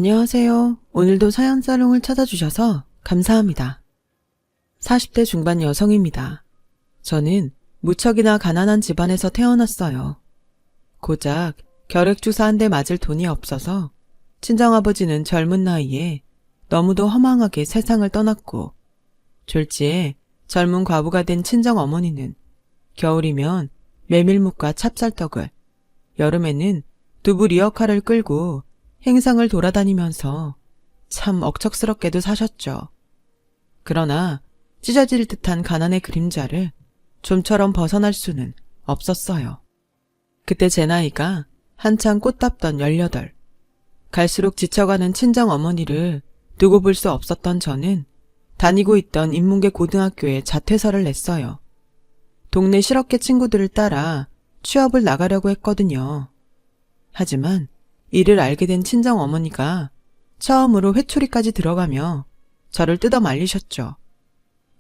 안녕하세요. 오늘도 사연사롱을 찾아주셔서 감사합니다. 40대 중반 여성입니다. 저는 무척이나 가난한 집안에서 태어났어요. 고작 결핵주사 한 대 맞을 돈이 없어서 친정아버지는 젊은 나이에 너무도 허망하게 세상을 떠났고, 졸지에 젊은 과부가 된 친정어머니는 겨울이면 메밀묵과 찹쌀떡을, 여름에는 두부 리어카를 끌고 행상을 돌아다니면서 참 억척스럽게도 사셨죠. 그러나 찢어질 듯한 가난의 그림자를 좀처럼 벗어날 수는 없었어요. 그때 제 나이가 한창 꽃답던 18. 갈수록 지쳐가는 친정어머니를 두고 볼 수 없었던 저는 다니고 있던 인문계 고등학교에 자퇴서를 냈어요. 동네 실업계 친구들을 따라 취업을 나가려고 했거든요. 하지만 이를 알게 된 친정어머니가 처음으로 회초리까지 들어가며 저를 뜯어 말리셨죠.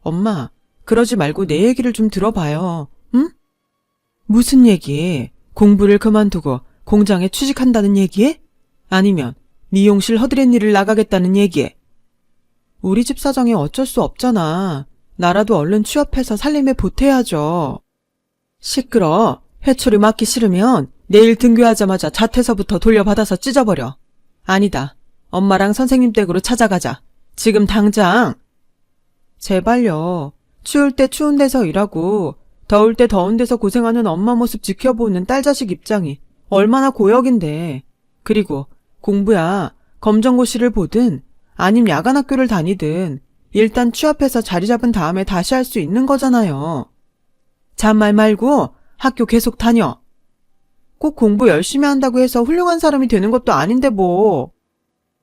엄마, 그러지 말고 내 얘기를 좀 들어봐요. 응? 무슨 얘기? 공부를 그만두고 공장에 취직한다는 얘기에? 아니면 미용실 허드렛 일을 나가겠다는 얘기에? 우리 집 사정이 어쩔 수 없잖아. 나라도 얼른 취업해서 살림에 보태야죠. 시끄러. 회초리 맞기 싫으면 내일 등교하자마자 자퇴서부터 돌려받아서 찢어버려. 아니다. 엄마랑 선생님 댁으로 찾아가자. 지금 당장. 제발요. 추울 때 추운 데서 일하고 더울 때 더운 데서 고생하는 엄마 모습 지켜보는 딸 자식 입장이 얼마나 고역인데. 그리고 공부야 검정고시를 보든 아님 야간학교를 다니든 일단 취업해서 자리 잡은 다음에 다시 할 수 있는 거잖아요. 잔말 말고 학교 계속 다녀. 꼭 공부 열심히 한다고 해서 훌륭한 사람이 되는 것도 아닌데 뭐.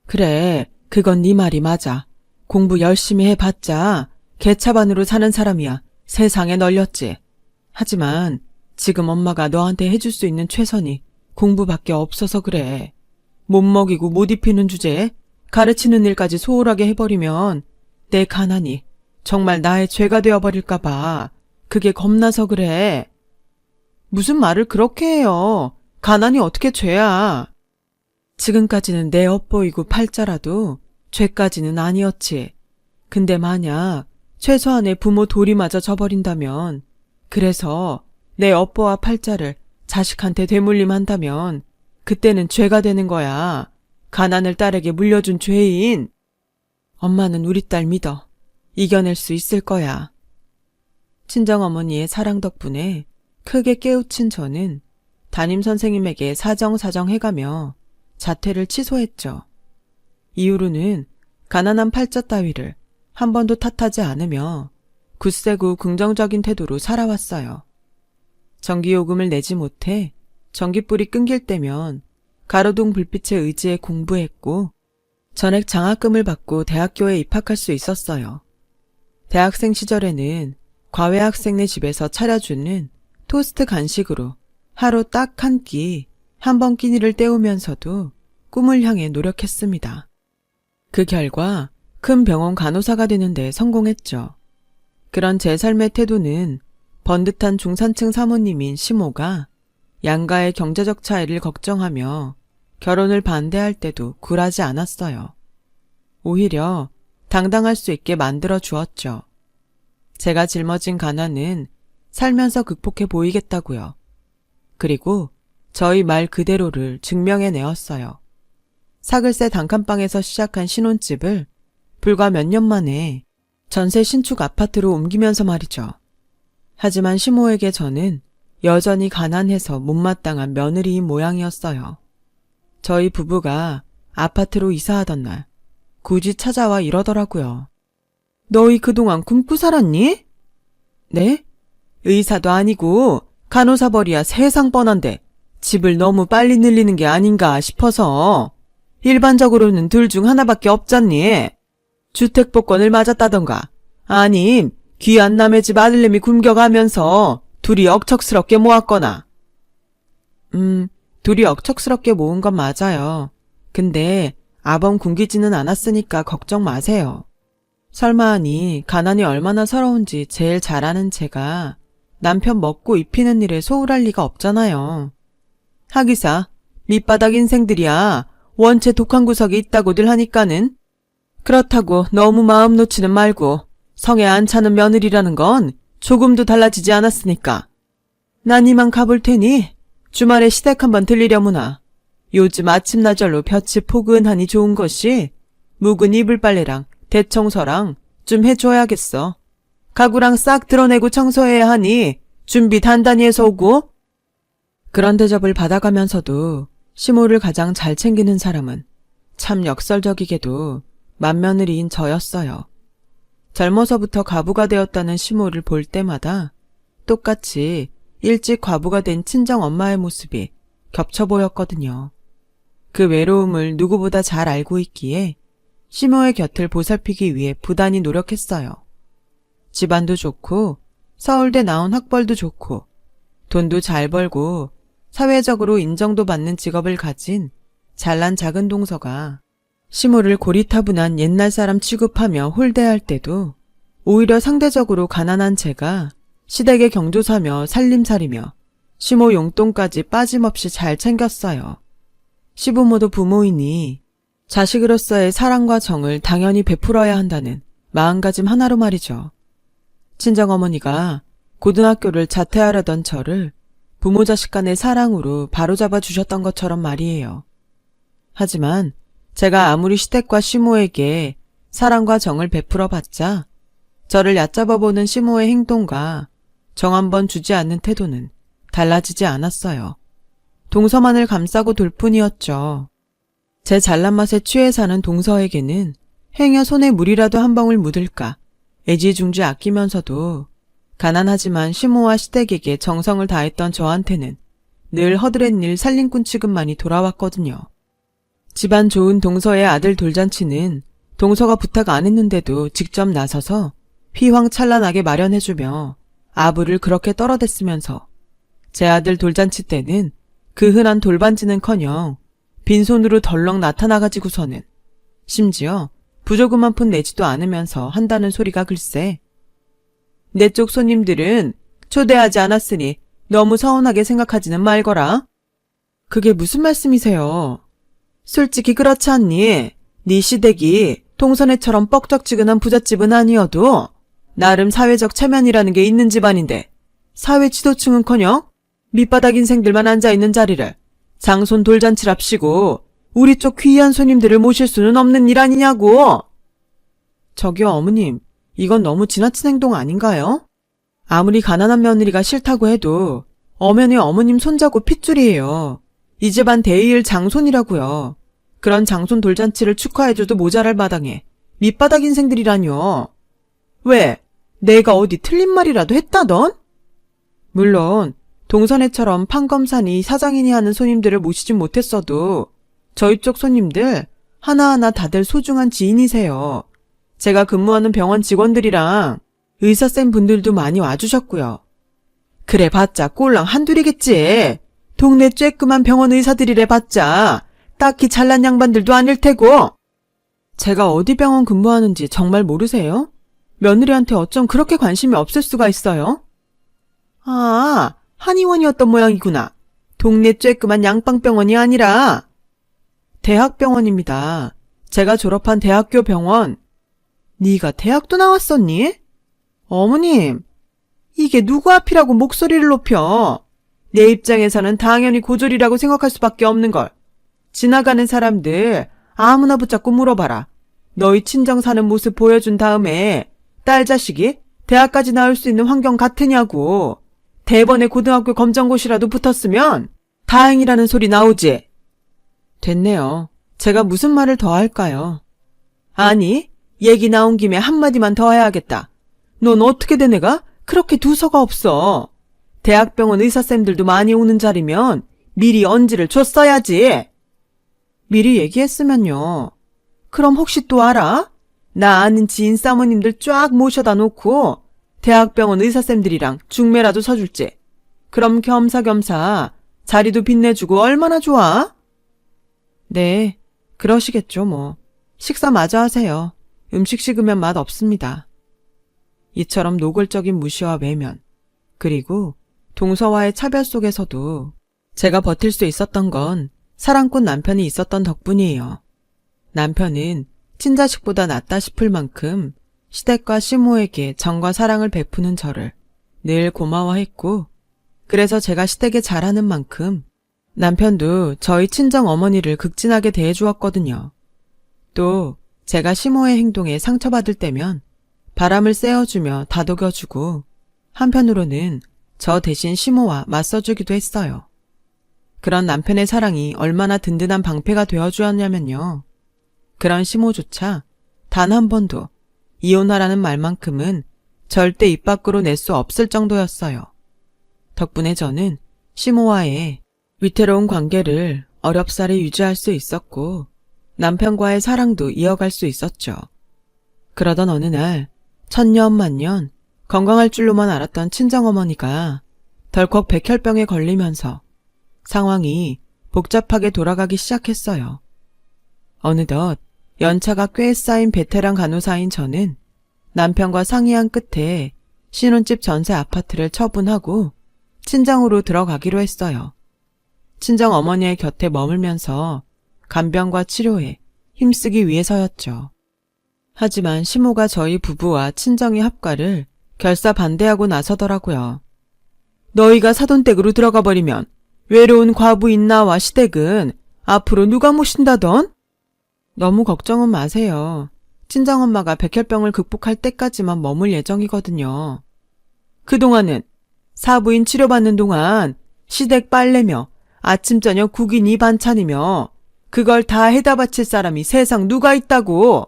그래, 그건 네 말이 맞아. 공부 열심히 해봤자 개차반으로 사는 사람이야 세상에 널렸지. 하지만 지금 엄마가 너한테 해줄 수 있는 최선이 공부밖에 없어서 그래. 못 먹이고 못 입히는 주제에 가르치는 일까지 소홀하게 해버리면 내 가난이 정말 나의 죄가 되어버릴까 봐 그게 겁나서 그래. 무슨 말을 그렇게 해요. 가난이 어떻게 죄야. 지금까지는 내 엿보이고 팔자라도 죄까지는 아니었지. 근데 만약 최소한의 부모 도리마저 져버린다면, 그래서 내 엿보와 팔자를 자식한테 되물림한다면 그때는 죄가 되는 거야. 가난을 딸에게 물려준 죄인. 엄마는 우리 딸 믿어. 이겨낼 수 있을 거야. 친정어머니의 사랑 덕분에 크게 깨우친 저는 담임선생님에게 사정사정 해가며 자퇴를 취소했죠. 이후로는 가난한 팔자 따위를 한 번도 탓하지 않으며 굳세고 긍정적인 태도로 살아왔어요. 전기요금을 내지 못해 전기불이 끊길 때면 가로등 불빛에 의지해 공부했고, 전액 장학금을 받고 대학교에 입학할 수 있었어요. 대학생 시절에는 과외 학생네 집에서 차려주는 토스트 간식으로 하루 딱 한 끼, 한 번 끼니를 때우면서도 꿈을 향해 노력했습니다. 그 결과 큰 병원 간호사가 되는 데 성공했죠. 그런 제 삶의 태도는 번듯한 중산층 사모님인 시모가 양가의 경제적 차이를 걱정하며 결혼을 반대할 때도 굴하지 않았어요. 오히려 당당할 수 있게 만들어 주었죠. 제가 짊어진 가난은 살면서 극복해 보이겠다고요. 그리고 저희 말 그대로를 증명해내었어요. 사글세 단칸방에서 시작한 신혼집을 불과 몇 년 만에 전세 신축 아파트로 옮기면서 말이죠. 하지만 시모에게 저는 여전히 가난해서 못마땅한 며느리인 모양이었어요. 저희 부부가 아파트로 이사하던 날 굳이 찾아와 이러더라고요. 너희 그동안 굶고 살았니? 네? 의사도 아니고 간호사 벌이야 세상 뻔한데 집을 너무 빨리 늘리는 게 아닌가 싶어서. 일반적으로는 둘 중 하나밖에 없잖니. 주택복권을 맞았다던가 아님 귀한 남의 집 아들내미 굶겨가면서 둘이 억척스럽게 모았거나. 둘이 억척스럽게 모은 건 맞아요. 근데 아범 굶기지는 않았으니까 걱정 마세요. 설마 하니 가난이 얼마나 서러운지 제일 잘 아는 제가 남편 먹고 입히는 일에 소홀할 리가 없잖아요. 하기사 밑바닥 인생들이야 원체 독한 구석이 있다고들 하니까는. 그렇다고 너무 마음 놓지는 말고 성에 안 차는 며느리라는 건 조금도 달라지지 않았으니까. 난 이만 가볼 테니 주말에 시댁 한번 들리려무나. 요즘 아침나절로 볕이 포근하니 좋은 것이 묵은 이불 빨래랑 대청소랑 좀 해줘야겠어. 가구랑 싹 드러내고 청소해야 하니 준비 단단히 해서 오고. 그런 대접을 받아가면서도 시모를 가장 잘 챙기는 사람은 참 역설적이게도 맏며느리인 저였어요. 젊어서부터 과부가 되었다는 시모를 볼 때마다 똑같이 일찍 과부가 된 친정엄마의 모습이 겹쳐 보였거든요. 그 외로움을 누구보다 잘 알고 있기에 시모의 곁을 보살피기 위해 부단히 노력했어요. 집안도 좋고 서울대 나온 학벌도 좋고 돈도 잘 벌고 사회적으로 인정도 받는 직업을 가진 잘난 작은 동서가 시모를 고리타분한 옛날 사람 취급하며 홀대할 때도 오히려 상대적으로 가난한 제가 시댁의 경조사며 살림살이며 시모 용돈까지 빠짐없이 잘 챙겼어요. 시부모도 부모이니 자식으로서의 사랑과 정을 당연히 베풀어야 한다는 마음가짐 하나로 말이죠. 친정어머니가 고등학교를 자퇴하려던 저를 부모 자식 간의 사랑으로 바로잡아 주셨던 것처럼 말이에요. 하지만 제가 아무리 시댁과 시모에게 사랑과 정을 베풀어 봤자 저를 얕잡아보는 시모의 행동과 정 한 번 주지 않는 태도는 달라지지 않았어요. 동서만을 감싸고 돌 뿐이었죠. 제 잘난 맛에 취해 사는 동서에게는 행여 손에 물이라도 한 방울 묻을까 애지중지 아끼면서도 가난하지만 시모와 시댁에게 정성을 다했던 저한테는 늘 허드렛일 살림꾼 취급만이 돌아왔거든요. 집안 좋은 동서의 아들 돌잔치는 동서가 부탁 안 했는데도 직접 나서서 휘황찬란하게 마련해주며 아부를 그렇게 떨어댔으면서 제 아들 돌잔치 때는 그 흔한 돌반지는커녕 빈손으로 덜렁 나타나가지고서는 심지어 부조금 한 푼 내지도 않으면서 한다는 소리가 글쎄. 내 쪽 손님들은 초대하지 않았으니 너무 서운하게 생각하지는 말거라. 그게 무슨 말씀이세요? 솔직히 그렇지 않니? 네 시댁이 동서네처럼 뻑적지근한 부잣집은 아니어도 나름 사회적 체면이라는 게 있는 집안인데 사회 지도층은커녕 밑바닥 인생들만 앉아있는 자리를 장손 돌잔치랍시고 우리 쪽 귀한 손님들을 모실 수는 없는 일 아니냐고. 저기요 어머님, 이건 너무 지나친 행동 아닌가요? 아무리 가난한 며느리가 싫다고 해도 엄연히 어머님 손자고 핏줄이에요. 이 집안 대의일 장손이라고요. 그런 장손 돌잔치를 축하해줘도 모자랄 마당에 밑바닥 인생들이라뇨. 왜? 내가 어디 틀린 말이라도 했다던? 물론 동선애처럼 판검사니 사장이니 하는 손님들을 모시진 못했어도 저희 쪽 손님들 하나하나 다들 소중한 지인이세요. 제가 근무하는 병원 직원들이랑 의사쌤 분들도 많이 와주셨고요. 그래 봤자 꼴랑 한둘이겠지. 동네 쬐끄만 병원 의사들이래 봤자 딱히 잘난 양반들도 아닐 테고. 제가 어디 병원 근무하는지 정말 모르세요? 며느리한테 어쩜 그렇게 관심이 없을 수가 있어요? 아, 한의원이었던 모양이구나. 동네 쬐끄만 양빵병원이 아니라 대학병원입니다. 제가 졸업한 대학교 병원. 네가 대학도 나왔었니? 어머님, 이게 누구 앞이라고 목소리를 높여. 내 입장에서는 당연히 고졸이라고 생각할 수밖에 없는 걸. 지나가는 사람들 아무나 붙잡고 물어봐라. 너희 친정 사는 모습 보여준 다음에 딸 자식이 대학까지 나올 수 있는 환경 같으냐고. 대번에 고등학교 검정고시라도 붙었으면 다행이라는 소리 나오지. 됐네요. 제가 무슨 말을 더 할까요? 아니, 얘기 나온 김에 한마디만 더 해야겠다. 넌 어떻게 된 애가 그렇게 두서가 없어. 대학병원 의사쌤들도 많이 오는 자리면 미리 언지를 줬어야지. 미리 얘기했으면요. 그럼 혹시 또 알아? 나 아는 지인 사모님들 쫙 모셔다 놓고 대학병원 의사쌤들이랑 중매라도 서줄지. 그럼 겸사겸사 자리도 빛내주고 얼마나 좋아? 네, 그러시겠죠 뭐. 식사 마저 하세요. 음식 식으면 맛 없습니다. 이처럼 노골적인 무시와 외면, 그리고 동서와의 차별 속에서도 제가 버틸 수 있었던 건 사랑꾼 남편이 있었던 덕분이에요. 남편은 친자식보다 낫다 싶을 만큼 시댁과 시모에게 정과 사랑을 베푸는 저를 늘 고마워했고, 그래서 제가 시댁에 잘하는 만큼 남편도 저희 친정 어머니를 극진하게 대해주었거든요. 또 제가 시모의 행동에 상처받을 때면 바람을 쐬어주며 다독여주고, 한편으로는 저 대신 시모와 맞서주기도 했어요. 그런 남편의 사랑이 얼마나 든든한 방패가 되어주었냐면요. 그런 시모조차 단 한 번도 이혼하라는 말만큼은 절대 입 밖으로 낼 수 없을 정도였어요. 덕분에 저는 시모와의 위태로운 관계를 어렵사리 유지할 수 있었고, 남편과의 사랑도 이어갈 수 있었죠. 그러던 어느 날 천년만년 건강할 줄로만 알았던 친정어머니가 덜컥 백혈병에 걸리면서 상황이 복잡하게 돌아가기 시작했어요. 어느덧 연차가 꽤 쌓인 베테랑 간호사인 저는 남편과 상의한 끝에 신혼집 전세 아파트를 처분하고 친정으로 들어가기로 했어요. 친정 어머니의 곁에 머물면서 간병과 치료에 힘쓰기 위해서였죠. 하지만 시모가 저희 부부와 친정의 합가를 결사 반대하고 나서더라고요. 너희가 사돈댁으로 들어가 버리면 외로운 과부인 나와 시댁은 앞으로 누가 모신다던? 너무 걱정은 마세요. 친정엄마가 백혈병을 극복할 때까지만 머물 예정이거든요. 그동안은 사부인 치료받는 동안 시댁 빨래며 아침 저녁 국인이 반찬이며 그걸 다 해다 바칠 사람이 세상 누가 있다고.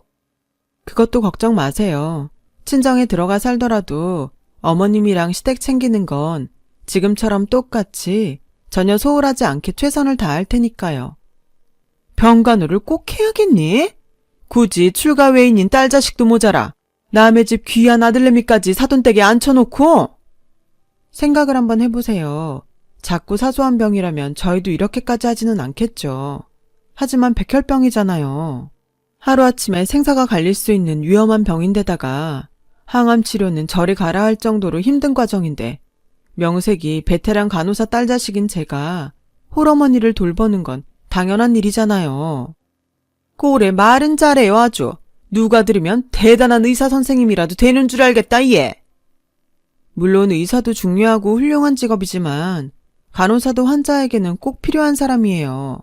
그것도 걱정 마세요. 친정에 들어가 살더라도 어머님이랑 시댁 챙기는 건 지금처럼 똑같이 전혀 소홀하지 않게 최선을 다할 테니까요. 병간호를 꼭 해야겠니? 굳이 출가 외인인 딸 자식도 모자라 남의 집 귀한 아들내미까지 사돈댁에 앉혀놓고? 생각을 한번 해보세요. 작고 사소한 병이라면 저희도 이렇게까지 하지는 않겠죠. 하지만 백혈병이잖아요. 하루아침에 생사가 갈릴 수 있는 위험한 병인데다가 항암 치료는 저리 가라 할 정도로 힘든 과정인데, 명색이 베테랑 간호사 딸 자식인 제가 홀어머니를 돌보는 건 당연한 일이잖아요. 꼴에 말은 잘해요 아주. 누가 들으면 대단한 의사 선생님이라도 되는 줄 알겠다 얘. 물론 의사도 중요하고 훌륭한 직업이지만 간호사도 환자에게는 꼭 필요한 사람이에요.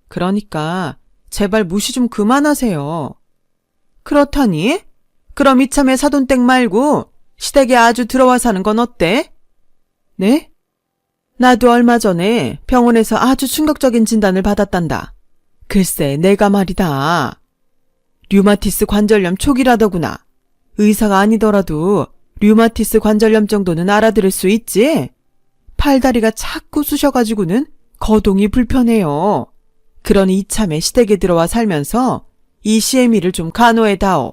그러니까 제발 무시 좀 그만하세요. 그렇다니? 그럼 이참에 사돈댁 말고 시댁에 아주 들어와 사는 건 어때? 네? 나도 얼마 전에 병원에서 아주 충격적인 진단을 받았단다. 글쎄 내가 말이다. 류마티스 관절염 초기라더구나. 의사가 아니더라도 류마티스 관절염 정도는 알아들을 수 있지? 팔다리가 자꾸 쑤셔가지고는 거동이 불편해요. 그러니 이참에 시댁에 들어와 살면서 이 시애미를 좀 간호해다오.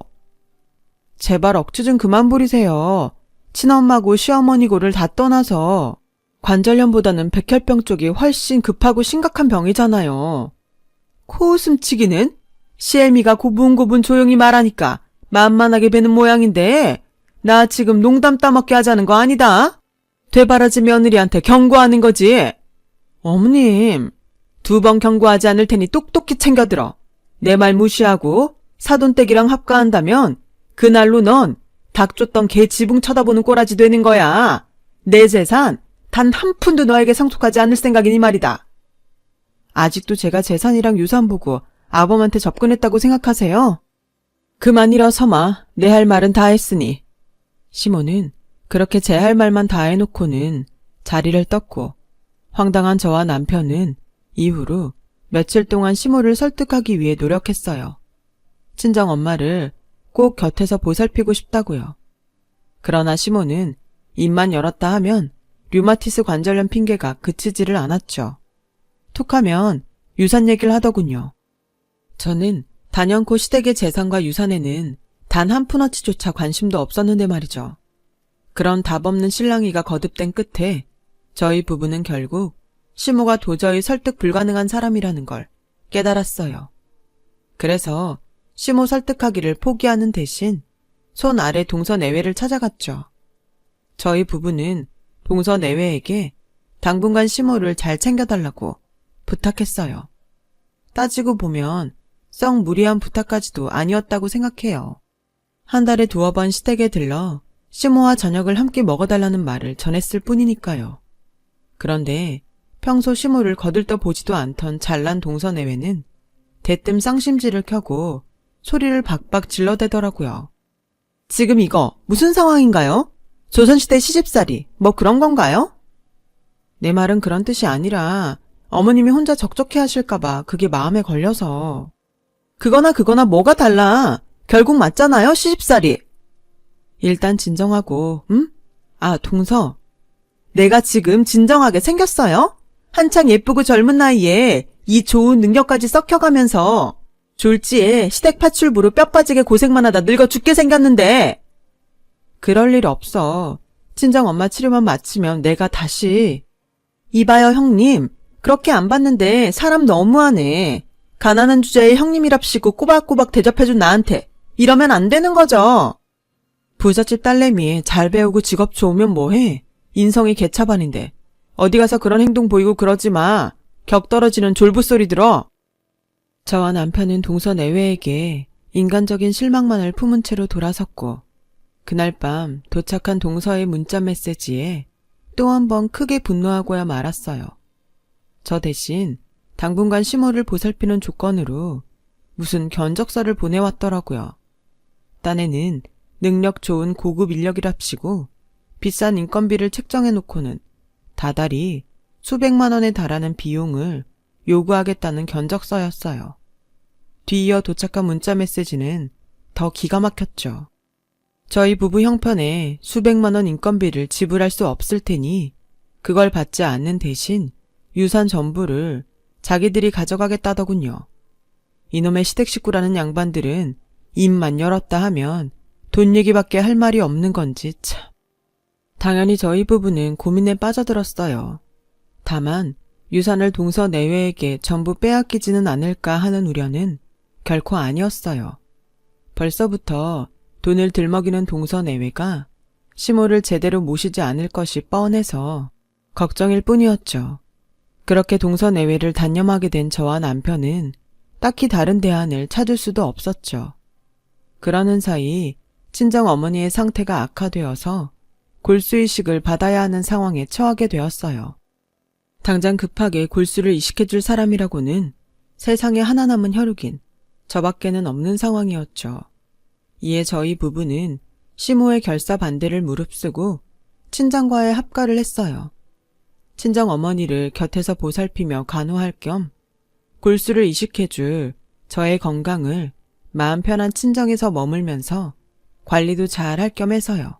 제발 억지 좀 그만 부리세요. 친엄마고 시어머니고를 다 떠나서 관절염보다는 백혈병 쪽이 훨씬 급하고 심각한 병이잖아요. 코웃음치기는? 시애미가 고분고분 조용히 말하니까 만만하게 뵈는 모양인데 나 지금 농담 따먹게 하자는 거 아니다? 되바라지 며느리한테 경고하는 거지. 어머님, 2번 경고하지 않을 테니 똑똑히 챙겨들어. 내 말 무시하고 사돈댁이랑 합가한다면 그날로 넌 닭 쫓던 개 지붕 쳐다보는 꼬라지 되는 거야. 내 재산 단 한 푼도 너에게 상속하지 않을 생각이니 말이다. 아직도 제가 재산이랑 유산 보고 아범한테 접근했다고 생각하세요? 그만 일어서마. 내 할 말은 다 했으니. 시모는 그렇게 제 할 말만 다 해놓고는 자리를 떴고, 황당한 저와 남편은 이후로 며칠 동안 시모를 설득하기 위해 노력했어요. 친정 엄마를 꼭 곁에서 보살피고 싶다고요. 그러나 시모는 입만 열었다 하면 류마티스 관절염 핑계가 그치지를 않았죠. 툭하면 유산 얘기를 하더군요. 저는 단연코 시댁의 재산과 유산에는 단 한 푼어치조차 관심도 없었는데 말이죠. 그런 답없는 실랑이가 거듭된 끝에 저희 부부는 결국 시모가 도저히 설득 불가능한 사람이라는 걸 깨달았어요. 그래서 시모 설득하기를 포기하는 대신 손 아래 동서내외를 찾아갔죠. 저희 부부는 동서내외에게 당분간 시모를 잘 챙겨달라고 부탁했어요. 따지고 보면 썩 무리한 부탁까지도 아니었다고 생각해요. 한 달에 2번 시댁에 들러 시모와 저녁을 함께 먹어달라는 말을 전했을 뿐이니까요. 그런데 평소 시모를 거들떠 보지도 않던 잘난 동서내외는 대뜸 쌍심지를 켜고 소리를 박박 질러대더라고요. 지금 이거 무슨 상황인가요? 조선시대 시집살이 뭐 그런 건가요? 내 말은 그런 뜻이 아니라 어머님이 혼자 적적해 하실까봐 그게 마음에 걸려서. 그거나 뭐가 달라. 결국 맞잖아요, 시집살이. 일단 진정하고, 응? 아, 동서. 내가 지금 진정하게 생겼어요? 한창 예쁘고 젊은 나이에 이 좋은 능력까지 썩혀가면서 졸지에 시댁 파출부로 뼈 빠지게 고생만 하다 늙어 죽게 생겼는데. 그럴 일 없어. 친정 엄마 치료만 마치면 내가 다시. 이봐요, 형님. 그렇게 안 봤는데 사람 너무하네. 가난한 주제에 형님이랍시고 꼬박꼬박 대접해준 나한테 이러면 안 되는 거죠. 부잣집 딸내미 잘 배우고 직업 좋으면 뭐해. 인성이 개차반인데 어디 가서 그런 행동 보이고 그러지 마. 격 떨어지는 졸부소리 들어. 저와 남편은 동서내외에게 인간적인 실망만을 품은 채로 돌아섰고 그날 밤 도착한 동서의 문자 메시지에 또 한 번 크게 분노하고야 말았어요. 저 대신 당분간 시모를 보살피는 조건으로 무슨 견적서를 보내왔더라고요. 딴에는 능력 좋은 고급 인력이랍시고 비싼 인건비를 책정해놓고는 다달이 수백만 원에 달하는 비용을 요구하겠다는 견적서였어요. 뒤이어 도착한 문자 메시지는 더 기가 막혔죠. 저희 부부 형편에 수백만 원 인건비를 지불할 수 없을 테니 그걸 받지 않는 대신 유산 전부를 자기들이 가져가겠다더군요. 이놈의 시댁 식구라는 양반들은 입만 열었다 하면 돈 얘기밖에 할 말이 없는 건지 참. 당연히 저희 부부는 고민에 빠져들었어요. 다만 유산을 동서내외에게 전부 빼앗기지는 않을까 하는 우려는 결코 아니었어요. 벌써부터 돈을 들먹이는 동서내외가 시모를 제대로 모시지 않을 것이 뻔해서 걱정일 뿐이었죠. 그렇게 동서내외를 단념하게 된 저와 남편은 딱히 다른 대안을 찾을 수도 없었죠. 그러는 사이 친정 어머니의 상태가 악화되어서 골수이식을 받아야 하는 상황에 처하게 되었어요. 당장 급하게 골수를 이식해줄 사람이라고는 세상에 하나 남은 혈육인 저밖에는 없는 상황이었죠. 이에 저희 부부는 시모의 결사 반대를 무릅쓰고 친정과의 합가를 했어요. 친정 어머니를 곁에서 보살피며 간호할 겸 골수를 이식해줄 저의 건강을 마음 편한 친정에서 머물면서 관리도 잘 할 겸 해서요.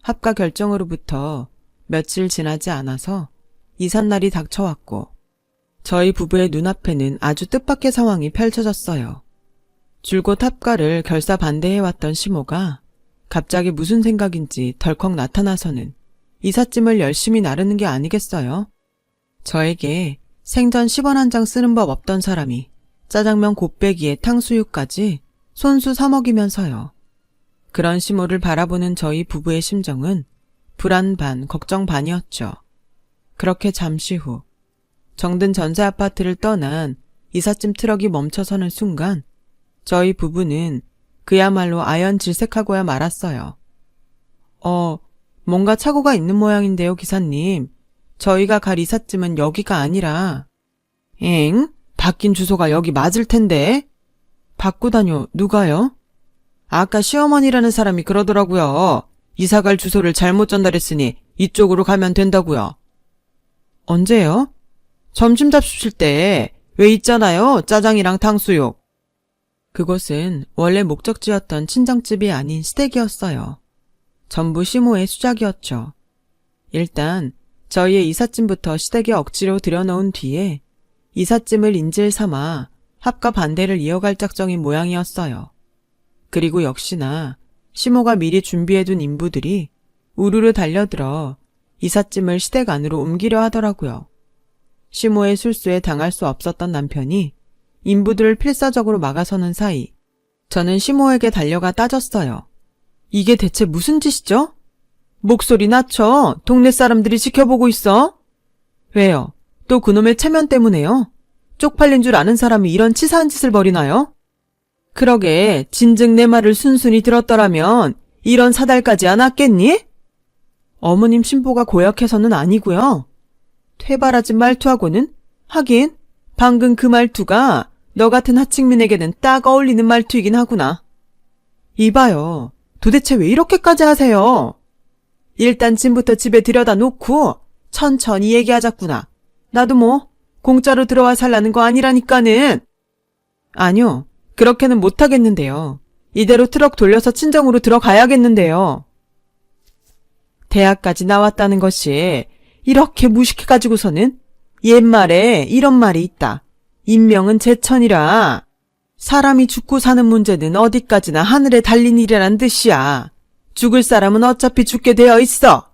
합가 결정으로부터 며칠 지나지 않아서 이삿날이 닥쳐왔고 저희 부부의 눈앞에는 아주 뜻밖의 상황이 펼쳐졌어요. 줄곧 합가를 결사 반대해왔던 시모가 갑자기 무슨 생각인지 덜컥 나타나서는 이삿짐을 열심히 나르는 게 아니겠어요? 저에게 생전 10원 한 장 쓰는 법 없던 사람이 짜장면 곱빼기에 탕수육까지 손수 사먹이면서요. 그런 시모를 바라보는 저희 부부의 심정은 불안 반 걱정 반이었죠. 그렇게 잠시 후 정든 전세 아파트를 떠난 이삿짐 트럭이 멈춰서는 순간 저희 부부는 그야말로 아연질색하고야 말았어요. 뭔가 착오가 있는 모양인데요, 기사님. 저희가 갈 이삿짐은 여기가 아니라. 엥? 바뀐 주소가 여기 맞을 텐데? 바꾸다뇨, 누가요? 아까 시어머니라는 사람이 그러더라고요. 이사갈 주소를 잘못 전달했으니 이쪽으로 가면 된다고요. 언제요? 점심 잡수실 때 왜 있잖아요, 짜장이랑 탕수육. 그곳은 원래 목적지였던 친정집이 아닌 시댁이었어요. 전부 시모의 수작이었죠. 일단 저희의 이삿짐부터 시댁에 억지로 들여놓은 뒤에 이삿짐을 인질 삼아 합가 반대를 이어갈 작정인 모양이었어요. 그리고 역시나 시모가 미리 준비해둔 인부들이 우르르 달려들어 이삿짐을 시댁 안으로 옮기려 하더라고요. 시모의 술수에 당할 수 없었던 남편이 인부들을 필사적으로 막아서는 사이 저는 시모에게 달려가 따졌어요. 이게 대체 무슨 짓이죠? 목소리 낮춰. 동네 사람들이 지켜보고 있어. 왜요? 또 그놈의 체면 때문에요? 쪽팔린 줄 아는 사람이 이런 치사한 짓을 벌이나요? 그러게 진즉 내 말을 순순히 들었더라면 이런 사달까지 안 왔겠니? 어머님 신보가 고약해서는 아니고요. 퇴바라진 말투하고는 하긴 방금 그 말투가 너 같은 하층민에게는 딱 어울리는 말투이긴 하구나. 이봐요. 도대체 왜 이렇게까지 하세요? 일단 짐부터 집에 들여다 놓고 천천히 얘기하자꾸나. 나도 뭐 공짜로 들어와 살라는 거 아니라니까는. 아니요. 그렇게는 못하겠는데요. 이대로 트럭 돌려서 친정으로 들어가야겠는데요. 대학까지 나왔다는 것이 이렇게 무식해가지고서는 옛말에 이런 말이 있다. 인명은 제천이라. 사람이 죽고 사는 문제는 어디까지나 하늘에 달린 일이란 뜻이야. 죽을 사람은 어차피 죽게 되어 있어.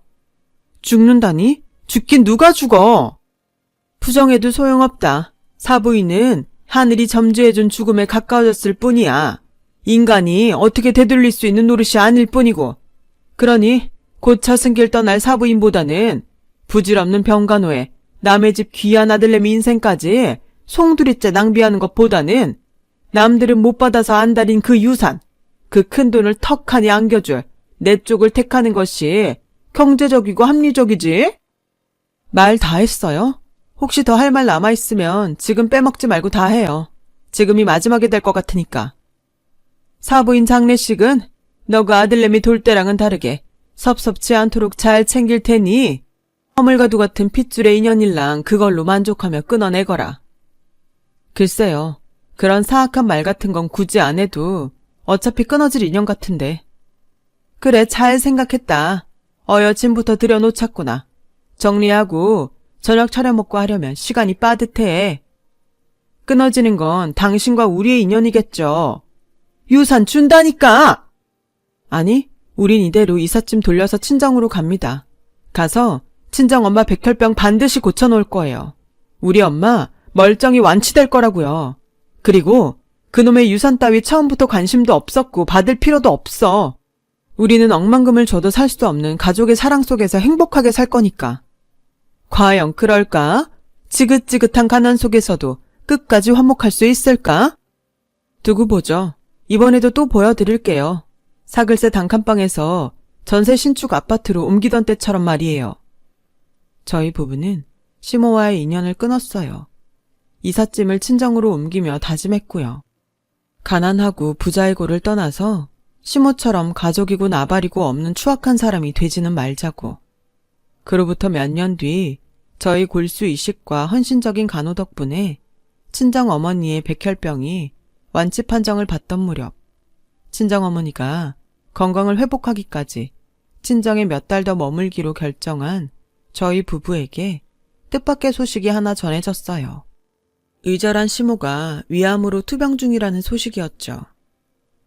죽는다니? 죽긴 누가 죽어? 부정해도 소용없다. 사부인은 하늘이 점주해준 죽음에 가까워졌을 뿐이야. 인간이 어떻게 되돌릴 수 있는 노릇이 아닐 뿐이고. 그러니 곧 저승길 떠날 사부인보다는 부질없는 병간호에 남의 집 귀한 아들내미 인생까지 송두리째 낭비하는 것보다는 남들은 못 받아서 안달인 그 유산, 그 큰돈을 턱하니 안겨줄 내 쪽을 택하는 것이 경제적이고 합리적이지? 말 다 했어요? 혹시 더 할 말 남아있으면 지금 빼먹지 말고 다 해요. 지금이 마지막이 될 것 같으니까. 사부인 장례식은 너가 아들내미 돌 때랑은 다르게 섭섭지 않도록 잘 챙길 테니 허물과도 같은 핏줄의 인연일랑 그걸로 만족하며 끊어내거라. 글쎄요. 그런 사악한 말 같은 건 굳이 안 해도 어차피 끊어질 인연 같은데. 그래, 잘 생각했다. 어여침부터 들여놓자꾸나. 정리하고 저녁 차려 먹고 하려면 시간이 빠듯해. 끊어지는 건 당신과 우리의 인연이겠죠. 유산 준다니까! 아니, 우린 이대로 이삿짐 돌려서 친정으로 갑니다. 가서 친정엄마 백혈병 반드시 고쳐놓을 거예요. 우리 엄마 멀쩡히 완치될 거라고요. 그리고 그놈의 유산 따위 처음부터 관심도 없었고 받을 필요도 없어. 우리는 억만금을 줘도 살 수 없는 가족의 사랑 속에서 행복하게 살 거니까. 과연 그럴까? 지긋지긋한 가난 속에서도 끝까지 화목할 수 있을까? 두고 보죠. 이번에도 또 보여드릴게요. 사글세 단칸방에서 전세 신축 아파트로 옮기던 때처럼 말이에요. 저희 부부는 시모와의 인연을 끊었어요. 이삿짐을 친정으로 옮기며 다짐했고요. 가난하고 부자의 고를 떠나서 시모처럼 가족이고 나발이고 없는 추악한 사람이 되지는 말자고. 그로부터 몇 년 뒤 저희 골수 이식과 헌신적인 간호 덕분에 친정어머니의 백혈병이 완치 판정을 받던 무렵 친정어머니가 건강을 회복하기까지 친정에 몇 달 더 머물기로 결정한 저희 부부에게 뜻밖의 소식이 하나 전해졌어요. 의절한 시모가 위암으로 투병 중이라는 소식이었죠.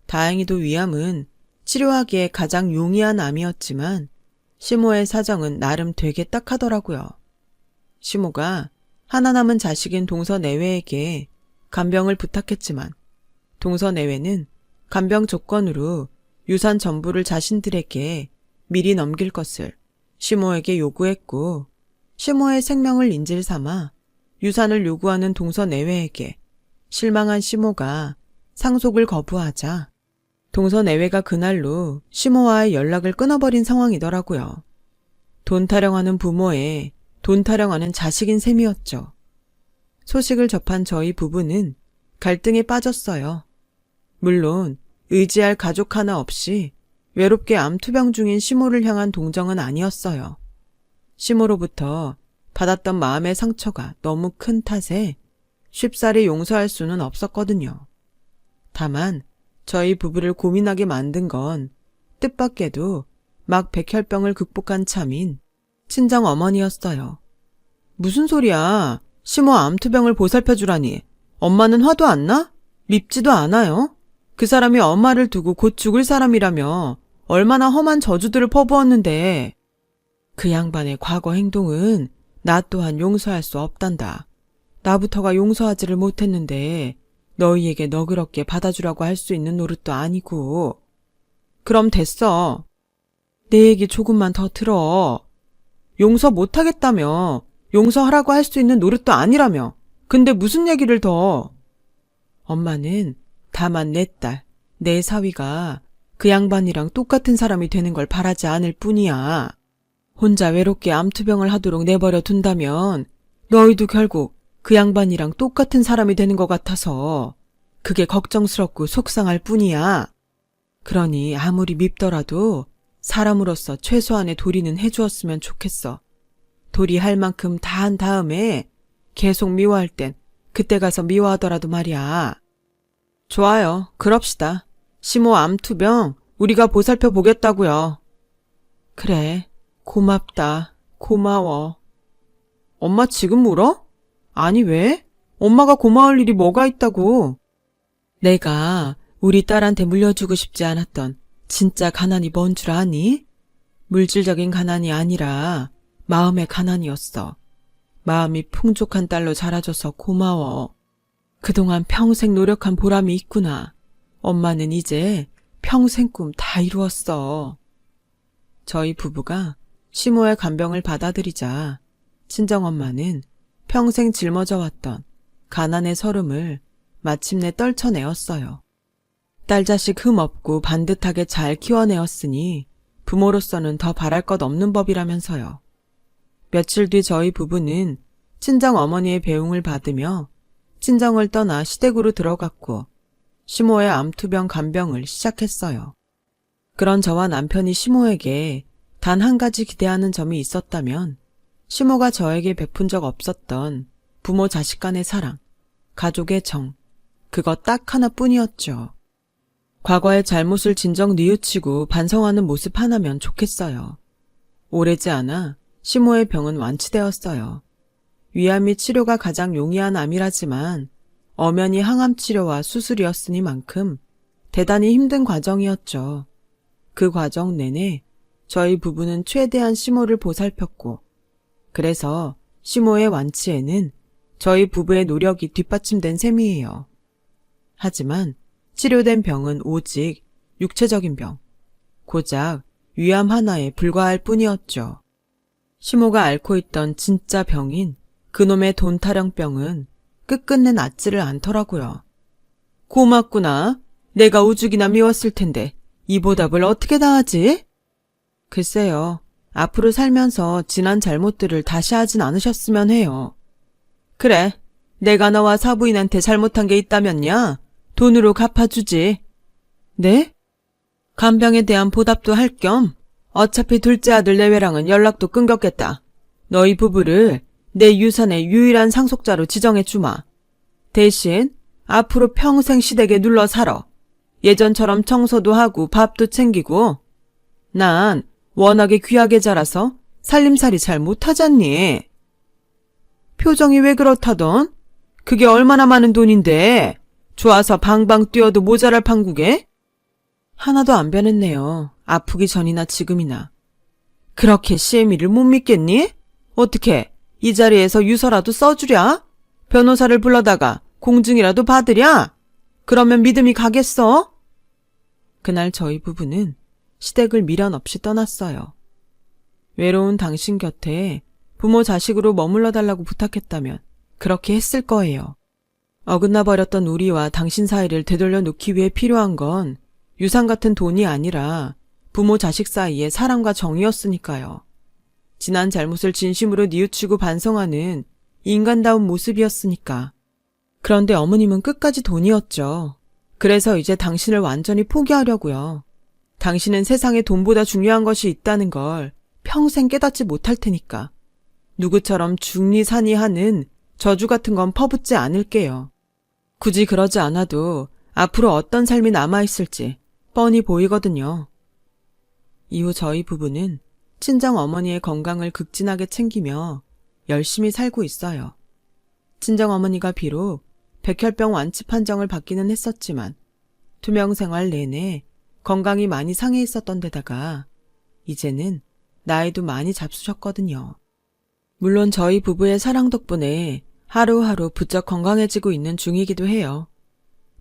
다행히도 위암은 치료하기에 가장 용이한 암이었지만 시모의 사정은 나름 되게 딱하더라고요. 시모가 하나 남은 자식인 동서내외에게 간병을 부탁했지만 동서내외는 간병 조건으로 유산 전부를 자신들에게 미리 넘길 것을 시모에게 요구했고 시모의 생명을 인질 삼아 유산을 요구하는 동서내외에게 실망한 시모가 상속을 거부하자 동서내외가 그날로 시모와의 연락을 끊어버린 상황이더라고요. 돈 타령하는 부모에 돈 타령하는 자식인 셈이었죠. 소식을 접한 저희 부부는 갈등에 빠졌어요. 물론 의지할 가족 하나 없이 외롭게 암투병 중인 시모를 향한 동정은 아니었어요. 시모로부터 받았던 마음의 상처가 너무 큰 탓에 쉽사리 용서할 수는 없었거든요. 다만 저희 부부를 고민하게 만든 건 뜻밖에도 막 백혈병을 극복한 참인 친정 어머니였어요. 무슨 소리야. 시모 암투병을 보살펴주라니. 엄마는 화도 안 나? 밉지도 않아요? 그 사람이 엄마를 두고 곧 죽을 사람이라며 얼마나 험한 저주들을 퍼부었는데. 그 양반의 과거 행동은 나 또한 용서할 수 없단다. 나부터가 용서하지를 못했는데 너희에게 너그럽게 받아주라고 할 수 있는 노릇도 아니고. 그럼 됐어. 내 얘기 조금만 더 들어. 용서 못하겠다며. 용서하라고 할 수 있는 노릇도 아니라며. 근데 무슨 얘기를 더? 엄마는 다만 내 딸, 내 사위가 그 양반이랑 똑같은 사람이 되는 걸 바라지 않을 뿐이야. 혼자 외롭게 암투병을 하도록 내버려 둔다면 너희도 결국 그 양반이랑 똑같은 사람이 되는 것 같아서 그게 걱정스럽고 속상할 뿐이야. 그러니 아무리 밉더라도 사람으로서 최소한의 도리는 해주었으면 좋겠어. 도리할 만큼 다 한 다음에 계속 미워할 땐 그때 가서 미워하더라도 말이야. 좋아요. 그럽시다. 시모 암투병 우리가 보살펴 보겠다고요. 그래. 고맙다. 고마워. 엄마 지금 울어? 아니 왜? 엄마가 고마울 일이 뭐가 있다고. 내가 우리 딸한테 물려주고 싶지 않았던 진짜 가난이 뭔 줄 아니? 물질적인 가난이 아니라 마음의 가난이었어. 마음이 풍족한 딸로 자라줘서 고마워. 그동안 평생 노력한 보람이 있구나. 엄마는 이제 평생 꿈 다 이루었어. 저희 부부가 시모의 간병을 받아들이자 친정엄마는 평생 짊어져 왔던 가난의 서름을 마침내 떨쳐내었어요. 딸 자식 흠없고 반듯하게 잘 키워내었으니 부모로서는 더 바랄 것 없는 법이라면서요. 며칠 뒤 저희 부부는 친정 어머니의 배웅을 받으며 친정을 떠나 시댁으로 들어갔고 시모의 암투병 간병을 시작했어요. 그런 저와 남편이 시모에게 단 한 가지 기대하는 점이 있었다면 시모가 저에게 베푼 적 없었던 부모 자식 간의 사랑, 가족의 정, 그거 딱 하나뿐이었죠. 과거의 잘못을 진정 뉘우치고 반성하는 모습 하나면 좋겠어요. 오래지 않아 시모의 병은 완치되었어요. 위암 및 치료가 가장 용이한 암이라지만 엄연히 항암 치료와 수술이었으니만큼 대단히 힘든 과정이었죠. 그 과정 내내 저희 부부는 최대한 시모를 보살폈고 그래서 시모의 완치에는 저희 부부의 노력이 뒷받침된 셈이에요. 하지만 치료된 병은 오직 육체적인 병, 고작 위암 하나에 불과할 뿐이었죠. 시모가 앓고 있던 진짜 병인 그놈의 돈 타령병은 끝끝내 낫지를 않더라고요. 고맙구나. 내가 오죽이나 미웠을 텐데 이 보답을 어떻게 다 하지? 글쎄요. 앞으로 살면서 지난 잘못들을 다시 하진 않으셨으면 해요. 그래. 내가 너와 사부인한테 잘못한 게 있다면야 돈으로 갚아주지. 네? 간병에 대한 보답도 할 겸 어차피 둘째 아들 내외랑은 연락도 끊겼겠다. 너희 부부를 내 유산의 유일한 상속자로 지정해주마. 대신 앞으로 평생 시댁에 눌러 살아. 예전처럼 청소도 하고 밥도 챙기고. 난 워낙에 귀하게 자라서 살림살이 잘 못하잖니. 표정이 왜 그렇다던? 그게 얼마나 많은 돈인데 좋아서 방방 뛰어도 모자랄 판국에? 하나도 안 변했네요. 아프기 전이나 지금이나. 그렇게 시애미를 못 믿겠니? 어떻게 이 자리에서 유서라도 써주랴? 변호사를 불러다가 공증이라도 받으랴? 그러면 믿음이 가겠어? 그날 저희 부부는 시댁을 미련 없이 떠났어요. 외로운 당신 곁에 부모 자식으로 머물러 달라고 부탁했다면 그렇게 했을 거예요. 어긋나 버렸던 우리와 당신 사이를 되돌려 놓기 위해 필요한 건 유산 같은 돈이 아니라 부모 자식 사이의 사랑과 정이었으니까요. 지난 잘못을 진심으로 뉘우치고 반성하는 인간다운 모습이었으니까. 그런데 어머님은 끝까지 돈이었죠. 그래서 이제 당신을 완전히 포기하려고요. 당신은 세상에 돈보다 중요한 것이 있다는 걸 평생 깨닫지 못할 테니까. 누구처럼 중리산이하는 저주 같은 건 퍼붓지 않을게요. 굳이 그러지 않아도 앞으로 어떤 삶이 남아있을지 뻔히 보이거든요. 이후 저희 부부는 친정 어머니의 건강을 극진하게 챙기며 열심히 살고 있어요. 친정 어머니가 비록 백혈병 완치 판정을 받기는 했었지만 투병 생활 내내 건강이 많이 상해 있었던 데다가 이제는 나이도 많이 잡수셨거든요. 물론 저희 부부의 사랑 덕분에 하루하루 부쩍 건강해지고 있는 중이기도 해요.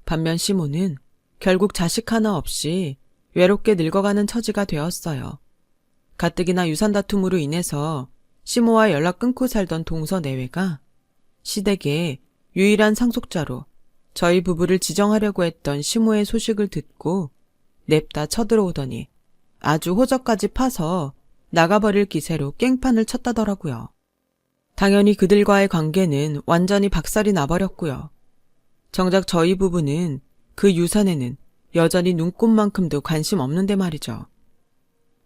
반면 시모는 결국 자식 하나 없이 외롭게 늙어가는 처지가 되었어요. 가뜩이나 유산 다툼으로 인해서 시모와 연락 끊고 살던 동서 내외가 시댁에 유일한 상속자로 저희 부부를 지정하려고 했던 시모의 소식을 듣고 냅다 쳐들어오더니 아주 호적까지 파서 나가버릴 기세로 깽판을 쳤다더라고요. 당연히 그들과의 관계는 완전히 박살이 나버렸고요. 정작 저희 부부는 그 유산에는 여전히 눈꼽만큼도 관심 없는데 말이죠.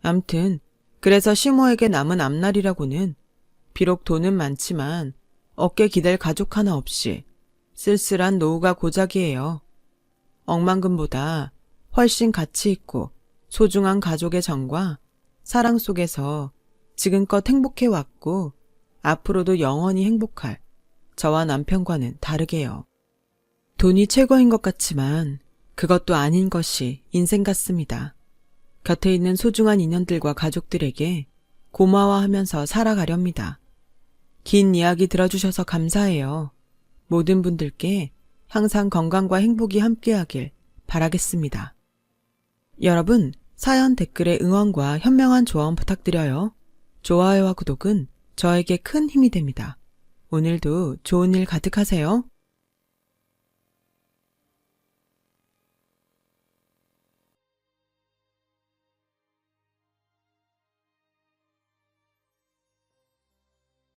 암튼 그래서 시모에게 남은 앞날이라고는 비록 돈은 많지만 어깨 기댈 가족 하나 없이 쓸쓸한 노후가 고작이에요. 억만금보다 훨씬 가치 있고 소중한 가족의 정과 사랑 속에서 지금껏 행복해왔고 앞으로도 영원히 행복할 저와 남편과는 다르게요. 돈이 최고인 것 같지만 그것도 아닌 것이 인생 같습니다. 곁에 있는 소중한 인연들과 가족들에게 고마워하면서 살아가렵니다. 긴 이야기 들어주셔서 감사해요. 모든 분들께 항상 건강과 행복이 함께하길 바라겠습니다. 여러분, 사연 댓글에 응원과 현명한 조언 부탁드려요. 좋아요와 구독은 저에게 큰 힘이 됩니다. 오늘도 좋은 일 가득하세요.